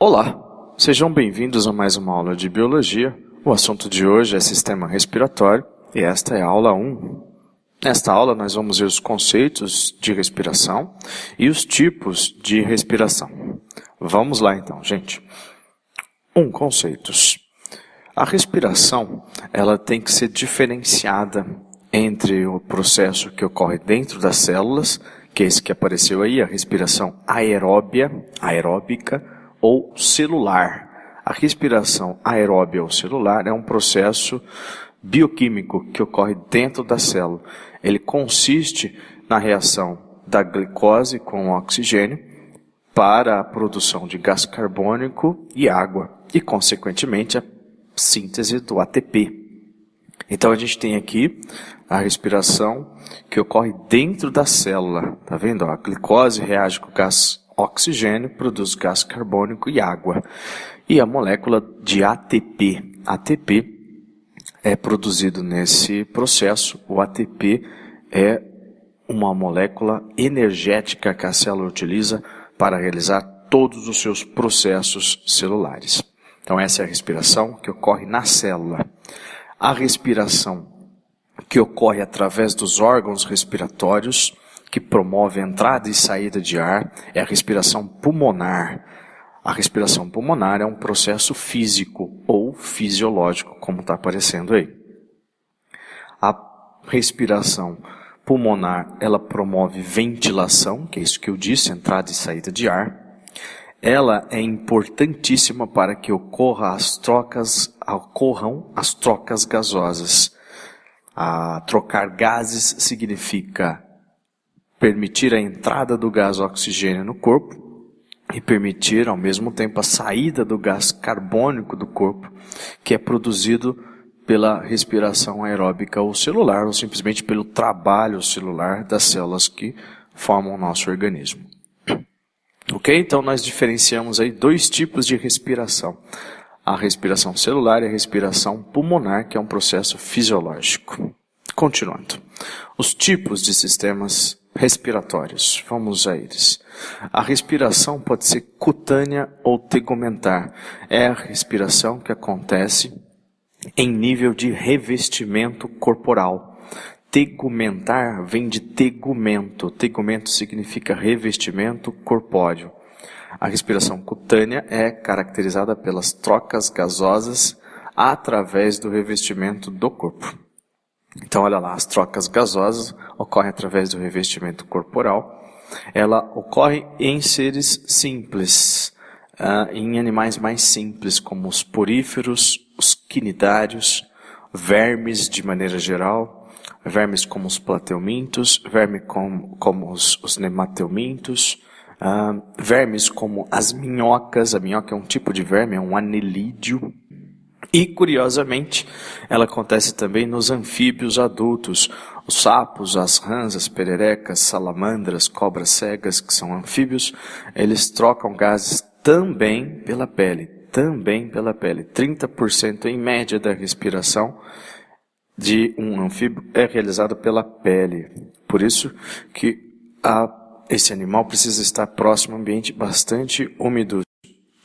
Olá, sejam bem-vindos a mais uma aula de Biologia. O assunto de hoje é Sistema Respiratório e esta é a aula 1. Nesta aula nós vamos ver os conceitos de respiração e os tipos de respiração. Vamos lá então, gente. Conceitos. A respiração, ela tem que ser diferenciada entre o processo que ocorre dentro das células, que é esse que apareceu aí, a respiração aeróbica, ou celular. A respiração aeróbia ou celular é um processo bioquímico que ocorre dentro da célula. Ele consiste na reação da glicose com o oxigênio para a produção de gás carbônico e água e, consequentemente, a síntese do ATP. Então, a gente tem aqui a respiração que ocorre dentro da célula. Tá vendo? A glicose reage com o gás oxigênio, produz gás carbônico e água. E a molécula de ATP. ATP é produzido nesse processo. O ATP é uma molécula energética que a célula utiliza para realizar todos os seus processos celulares. Então essa é a respiração que ocorre na célula. A respiração que ocorre através dos órgãos respiratórios, que promove a entrada e saída de ar, é a respiração pulmonar. A respiração pulmonar é um processo físico ou fisiológico, como está aparecendo aí. A respiração pulmonar, ela promove ventilação, que é isso que eu disse, entrada e saída de ar. Ela é importantíssima para que ocorram as trocas gasosas. Trocar gases significa permitir a entrada do gás oxigênio no corpo e permitir, ao mesmo tempo, a saída do gás carbônico do corpo, que é produzido pela respiração aeróbica ou celular, ou simplesmente pelo trabalho celular das células que formam o nosso organismo. Ok? Então, nós diferenciamos aí dois tipos de respiração. A respiração celular e a respiração pulmonar, que é um processo fisiológico. Continuando. Os tipos de sistemas respiratórios. Vamos a eles. A respiração pode ser cutânea ou tegumentar. É a respiração que acontece em nível de revestimento corporal. Tegumentar vem de tegumento. Tegumento significa revestimento corpóreo. A respiração cutânea é caracterizada pelas trocas gasosas através do revestimento do corpo. Então, olha lá, as trocas gasosas ocorrem através do revestimento corporal. Ela ocorre em seres simples, em animais mais simples, como os poríferos, os quinidários, vermes de maneira geral, vermes como os plateumintos, vermes como os nemateumintos, vermes como as minhocas. A minhoca é um tipo de verme, é um anelídeo. E, curiosamente, ela acontece também nos anfíbios adultos, os sapos, as rãs, as pererecas, salamandras, cobras cegas, que são anfíbios, eles trocam gases também pela pele. 30% em média da respiração de um anfíbio é realizada pela pele. Por isso que esse animal precisa estar próximo a um ambiente bastante úmido,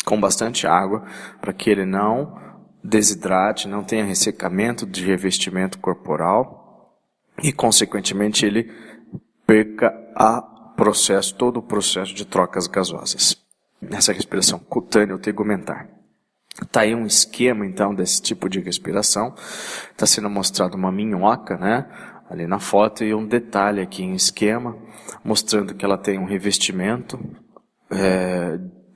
com bastante água, para que ele não desidrate, não tenha ressecamento de revestimento corporal e, consequentemente, ele perca todo o processo de trocas gasosas. Essa respiração cutânea ou tegumentar. Está aí um esquema, então, desse tipo de respiração. Está sendo mostrado uma minhoca, né, ali na foto, e um detalhe aqui em esquema, mostrando que ela tem um revestimento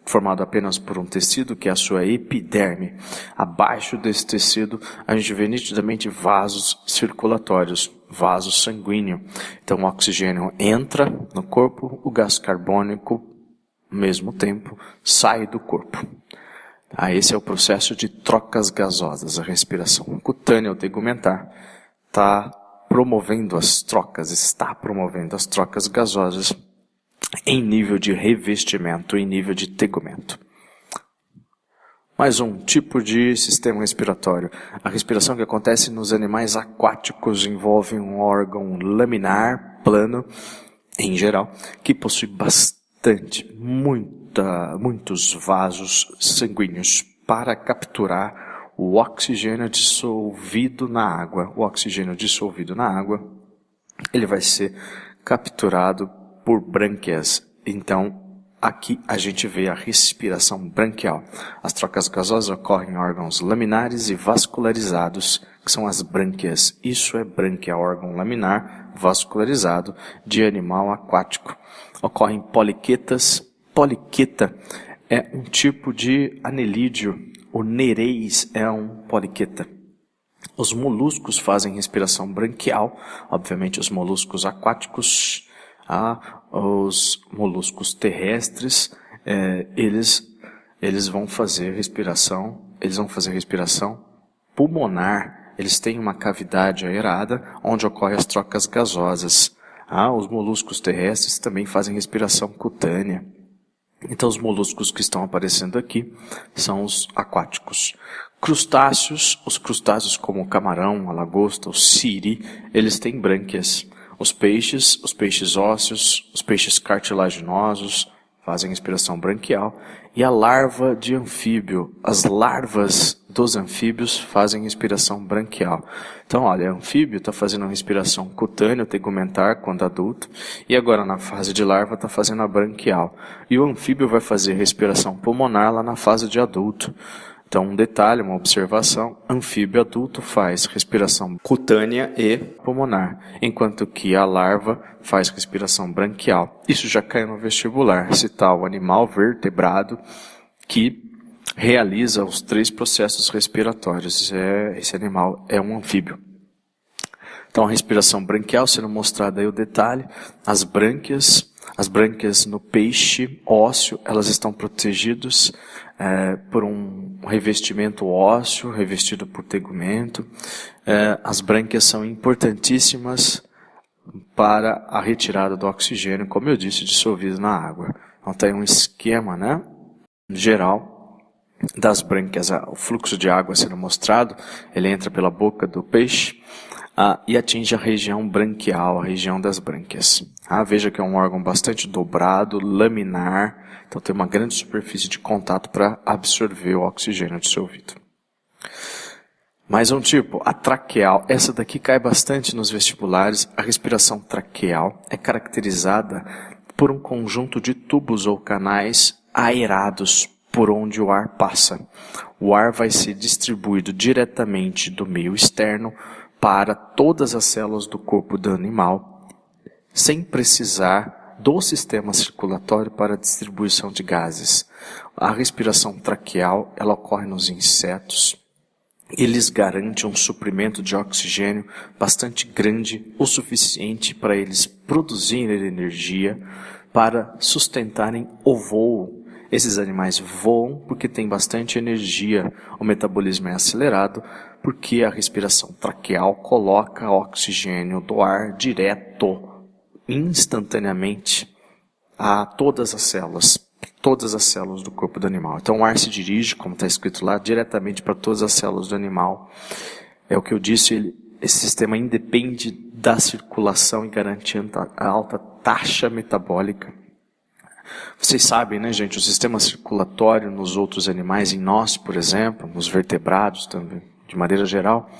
formado apenas por um tecido, que é a sua epiderme. Abaixo desse tecido, a gente vê nitidamente vasos circulatórios, vaso sanguíneo. Então, o oxigênio entra no corpo, o gás carbônico, ao mesmo tempo, sai do corpo. Esse é o processo de trocas gasosas. A respiração cutânea ou tegumentar está promovendo as trocas gasosas em nível de revestimento, em nível de tegumento. Mais um tipo de sistema respiratório. A respiração que acontece nos animais aquáticos envolve um órgão laminar, plano, em geral, que possui bastante muitos vasos sanguíneos para capturar o oxigênio dissolvido na água. O oxigênio dissolvido na água, ele vai ser capturado por brânquias. Então, aqui a gente vê a respiração branquial. As trocas gasosas ocorrem em órgãos laminares e vascularizados, que são as brânquias. Isso é brânquia, órgão laminar vascularizado de animal aquático. Ocorrem poliquetas. Poliqueta é um tipo de anelídeo. O nereis é um poliqueta. Os moluscos fazem respiração branquial. Obviamente os moluscos aquáticos, os moluscos terrestres, eles vão fazer respiração pulmonar. Eles têm uma cavidade aerada onde ocorrem as trocas gasosas. Os moluscos terrestres também fazem respiração cutânea. Então, os moluscos que estão aparecendo aqui são os aquáticos. Crustáceos, os crustáceos como o camarão, a lagosta, o siri, eles têm brânquias. Os peixes ósseos, os peixes cartilaginosos fazem respiração branquial. E a larva de anfíbio, as larvas dos anfíbios fazem respiração branquial. Então, olha, anfíbio está fazendo uma respiração cutânea, tegumentar, quando adulto, e agora na fase de larva está fazendo a branquial. E o anfíbio vai fazer respiração pulmonar lá na fase de adulto. Então, um detalhe, uma observação, anfíbio adulto faz respiração cutânea e pulmonar, enquanto que a larva faz respiração branquial. Isso já caiu no vestibular, se tal animal vertebrado que realiza os 3 processos respiratórios. Esse animal é um anfíbio. Então, a respiração branquial, sendo mostrado aí o detalhe, as brânquias no peixe ósseo, elas estão protegidas por um revestimento ósseo, revestido por tegumento. As brânquias são importantíssimas para a retirada do oxigênio, como eu disse, dissolvido na água. Então tem um esquema, geral das brânquias. O fluxo de água sendo mostrado, ele entra pela boca do peixe e atinge a região branquial, a região das brânquias. Veja que é um órgão bastante dobrado, laminar, então tem uma grande superfície de contato para absorver o oxigênio dissolvido. Mais um tipo, a traqueal. Essa daqui cai bastante nos vestibulares. A respiração traqueal é caracterizada por um conjunto de tubos ou canais aerados por onde o ar passa. O ar vai ser distribuído diretamente do meio externo para todas as células do corpo do animal, sem precisar do sistema circulatório para a distribuição de gases. A respiração traqueal, ela ocorre nos insetos. Eles garantem um suprimento de oxigênio bastante grande, o suficiente para eles produzirem energia para sustentarem o voo. Esses animais voam porque têm bastante energia. O metabolismo é acelerado porque a respiração traqueal coloca oxigênio do ar direto, instantaneamente, a todas as células do corpo do animal. Então o ar se dirige, como está escrito lá, diretamente para todas as células do animal. É o que eu disse, esse sistema independe da circulação e garantindo a alta taxa metabólica. Vocês sabem, gente, o sistema circulatório nos outros animais, em nós, por exemplo, nos vertebrados também, de maneira geral,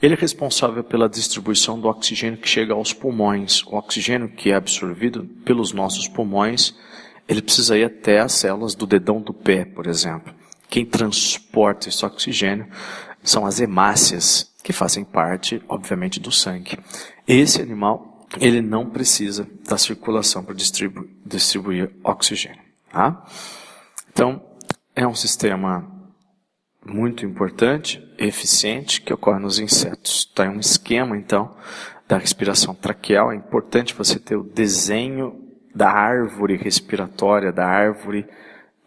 ele é responsável pela distribuição do oxigênio que chega aos pulmões. O oxigênio que é absorvido pelos nossos pulmões, ele precisa ir até as células do dedão do pé, por exemplo. Quem transporta esse oxigênio são as hemácias, que fazem parte, obviamente, do sangue. Esse animal, ele não precisa da circulação para distribuir oxigênio. Então, é um sistema muito importante, eficiente, que ocorre nos insetos. Então, é um esquema, então, da respiração traqueal. É importante você ter o desenho da árvore respiratória, da árvore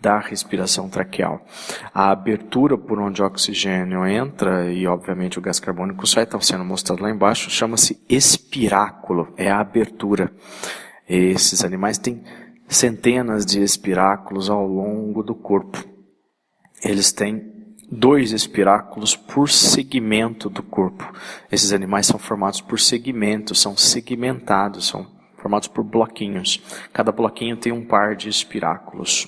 da respiração traqueal. A abertura por onde o oxigênio entra e, obviamente, o gás carbônico sai, está sendo mostrado lá embaixo, chama-se espiráculo, é a abertura. Esses animais têm centenas de espiráculos ao longo do corpo. Eles têm 2 espiráculos por segmento do corpo. Esses animais são formados por segmentos, são segmentados, são formados por bloquinhos. Cada bloquinho tem um par de espiráculos.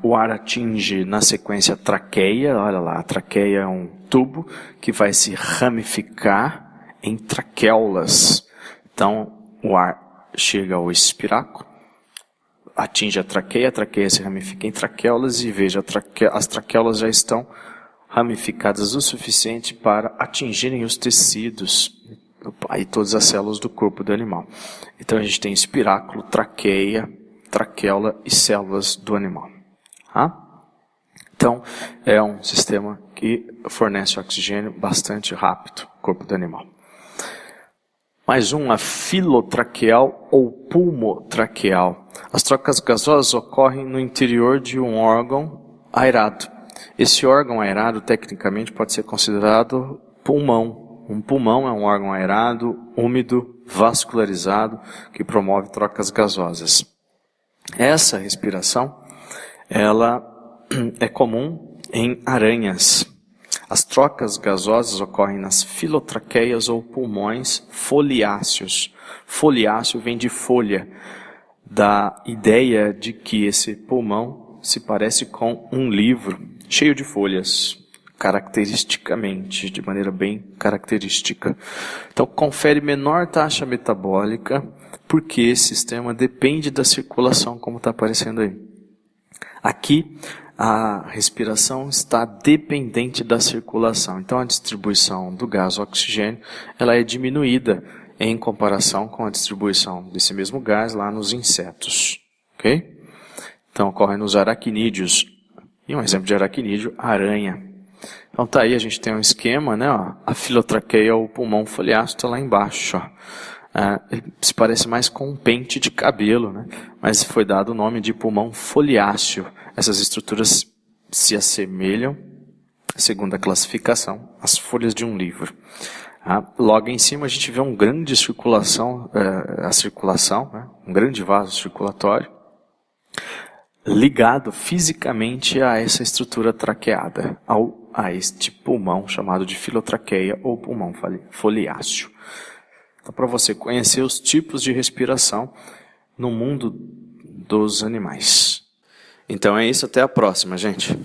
O ar atinge na sequência a traqueia. Olha lá, a traqueia é um tubo que vai se ramificar em traquéolas. Então, o ar chega ao espiráculo, atinge a traqueia se ramifica em traquéolas e veja, as traquéolas já estão ramificadas o suficiente para atingirem os tecidos e todas as células do corpo do animal. Então a gente tem espiráculo, traqueia, traqueola e células do animal. Então é um sistema que fornece oxigênio bastante rápido ao corpo do animal. Mais um, a filotraqueal ou pulmotraqueal. As trocas gasosas ocorrem no interior de um órgão aerado. Esse órgão aerado, tecnicamente, pode ser considerado pulmão. Um pulmão é um órgão aerado, úmido, vascularizado, que promove trocas gasosas. Essa respiração, ela é comum em aranhas. As trocas gasosas ocorrem nas filotraqueias ou pulmões foliáceos. Foliáceo vem de folha, da ideia de que esse pulmão se parece com um livro cheio de folhas, caracteristicamente, de maneira bem característica. Então, confere menor taxa metabólica, porque esse sistema depende da circulação, como está aparecendo aí. Aqui, a respiração está dependente da circulação. Então, a distribuição do gás oxigênio ela é diminuída em comparação com a distribuição desse mesmo gás lá nos insetos. Ok? Então, ocorre nos aracnídeos. E um exemplo de aracnídeo, aranha. Então, tá aí, a gente tem um esquema, né? Ó, a filotraqueia, ou pulmão foliáceo, está lá embaixo. Ó. Ele se parece mais com um pente de cabelo, né? Mas foi dado o nome de pulmão foliáceo. Essas estruturas se assemelham, segundo a classificação, às folhas de um livro. Logo em cima a gente vê uma grande circulação, né? Um grande vaso circulatório, ligado fisicamente a essa estrutura traqueada, a este pulmão chamado de filotraqueia ou pulmão foliáceo. Então, para você conhecer os tipos de respiração no mundo dos animais. Então é isso, até a próxima, gente.